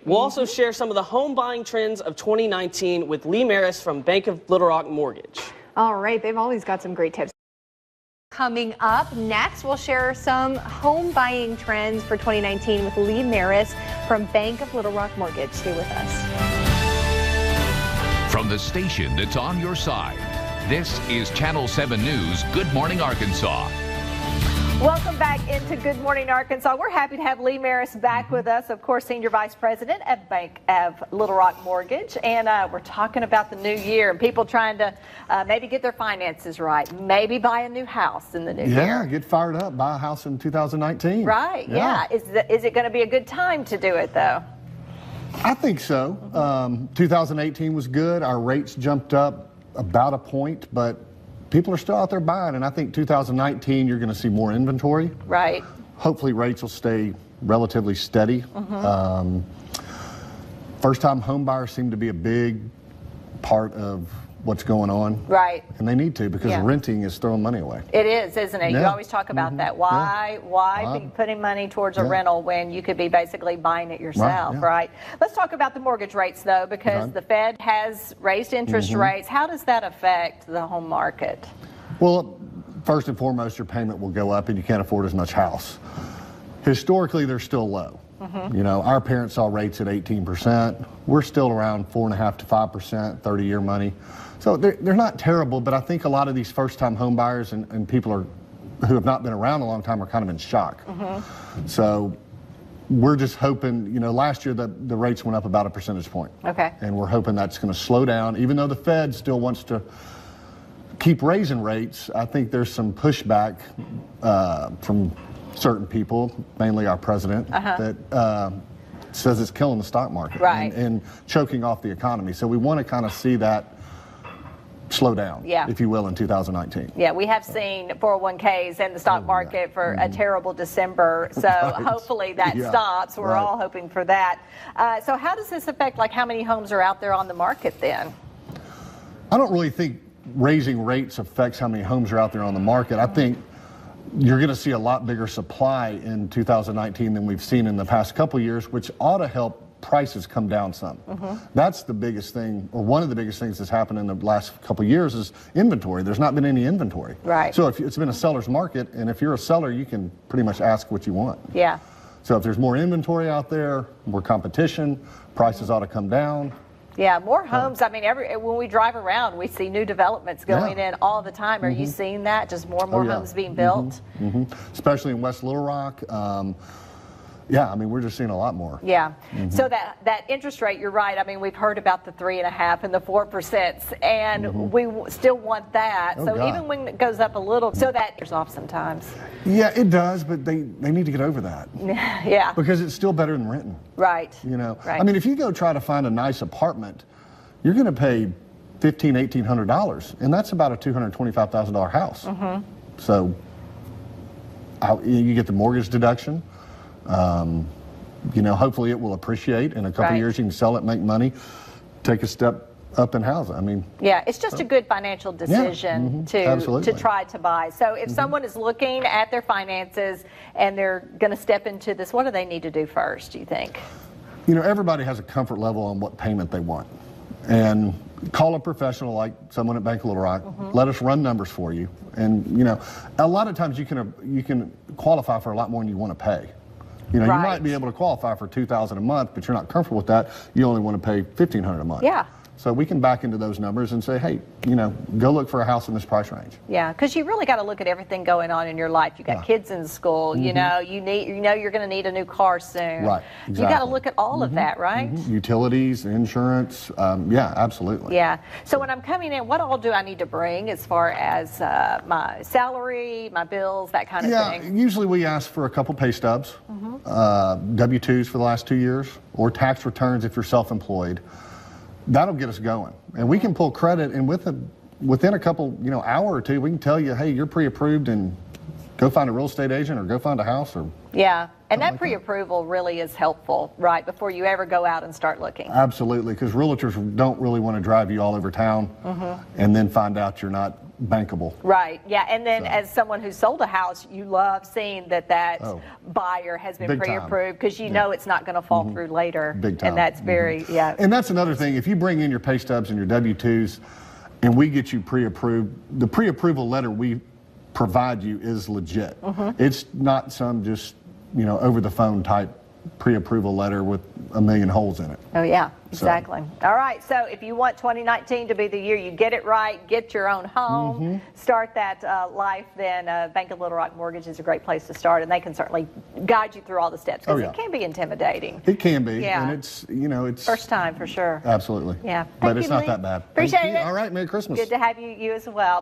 We'll also share some of the home buying trends of 2019 with Lee Maris from Bank of Little Rock Mortgage. All right, they've always got some great tips. Coming up next, we'll share some home buying trends for 2019 with Lee Maris from Bank of Little Rock Mortgage. Stay with us. From the station that's on your side, this is Channel 7 News Good Morning Arkansas. Welcome back into Good Morning Arkansas. We're happy to have Lee Maris back with us, of course, Senior Vice President at Bank of Little Rock Mortgage. And we're talking about the new year and people trying to maybe get their finances right, maybe buy a new house in the new year. Yeah, get fired up, buy a house in 2019. Right, yeah. Is it going to be a good time to do it, though? I think so. 2018 was good. Our rates jumped up about a point, but people are still out there buying, and I think 2019 you're going to see more inventory. Right. Hopefully rates will stay relatively steady. First-time home buyers seem to be a big part of what's going on. Right. And they need to, because renting is throwing money away. It is, isn't it? Yeah. You always talk about that. Why be putting money towards a rental when you could be basically buying it yourself, right? Let's talk about the mortgage rates, though, because the Fed has raised interest rates. How does that affect the home market? Well, first and foremost, your payment will go up and you can't afford as much house. Historically, they're still low. You know, our parents saw rates at 18%. We're still around 4.5% to 5%, 30-year money. So they're not terrible, but I think a lot of these first-time home buyers and people who have not been around a long time are kind of in shock. So we're just hoping, you know, last year the rates went up about a percentage point. Okay. And we're hoping that's going to slow down, even though the Fed still wants to keep raising rates. I think there's some pushback from certain people, mainly our president, that says it's killing the stock market and choking off the economy. So we want to kind of see that slow down, if you will, in 2019. Yeah, we have seen 401ks and the stock market for a terrible December. So hopefully that stops. We're all hoping for that. So how does this affect, like, how many homes are out there on the market then? I don't really think raising rates affects how many homes are out there on the market. I think you're going to see a lot bigger supply in 2019 than we've seen in the past couple years, which ought to help prices come down some. That's the biggest thing, or one of the biggest things that's happened in the last couple years is inventory. There's not been any inventory. Right. So if it's been a seller's market, and if you're a seller, you can pretty much ask what you want. Yeah. So if there's more inventory out there, more competition, prices ought to come down. Yeah, more homes. I mean, when we drive around, we see new developments going in all the time. Are you seeing that? Just more and more homes being built? Especially in West Little Rock. Yeah, I mean, we're just seeing a lot more. Yeah. So that interest rate, you're right. I mean, we've heard about the 3.5% and the 4%, and we still want that. So even when it goes up a little, so that it's off sometimes. Yeah, it does, but they need to get over that. Yeah. Because it's still better than renting. Right. You know, I mean, if you go try to find a nice apartment, you're going to pay $1,500, $1,800, and that's about a $225,000 house. So you get the mortgage deduction. You know, hopefully it will appreciate. In a couple of years, you can sell it, make money, take a step up in housing. I mean, yeah, it's just a good financial decision to try to buy. So if someone is looking at their finances and they're going to step into this, what do they need to do first, do you think? You know, everybody has a comfort level on what payment they want. And call a professional like someone at Bank of Little Rock. Let us run numbers for you. And, you know, a lot of times you can qualify for a lot more than you want to pay. You know, you might be able to qualify for $2,000 a month, but you're not comfortable with that. You only want to pay $1,500 a month. Yeah. So we can back into those numbers and say, hey, you know, go look for a house in this price range. Yeah, because you really got to look at everything going on in your life. You got kids in school. You know, you're going to need a new car soon. Right. Exactly. You got to look at all of that, right? Utilities, insurance. Yeah, absolutely. Yeah. So when I'm coming in, what all do I need to bring as far as my salary, my bills, that kind of thing? Yeah. Usually we ask for a couple pay stubs, W-2s for the last 2 years, or tax returns if you're self-employed. That'll get us going, and we can pull credit, and within a couple, hour or two, we can tell you, hey, you're pre-approved, and go find a real estate agent or go find a house. Or and that pre-approval really is helpful, right, before you ever go out and start looking. Absolutely, because realtors don't really want to drive you all over town and then find out you're not bankable. Right. Yeah. And then as someone who sold a house, you love seeing that buyer has been Big time. pre-approved because you know it's not going to fall through later. Big time. And that's very, And that's another thing. If you bring in your pay stubs and your W-2s and we get you pre-approved, the pre-approval letter we provide you is legit. It's not some just, over the phone type pre-approval letter with a million holes in it. Oh, yeah, exactly. All right, so if you want 2019 to be the year you get it right, get your own home, start that life, then Bank of Little Rock Mortgage is a great place to start, and they can certainly guide you through all the steps, because it can be intimidating. It can be, Yeah. and it's... First time, for sure. Absolutely. Yeah. But Thank it's you, not Lee. that bad. Appreciate Thank you. it. All right, Merry Christmas. Good to have you as well.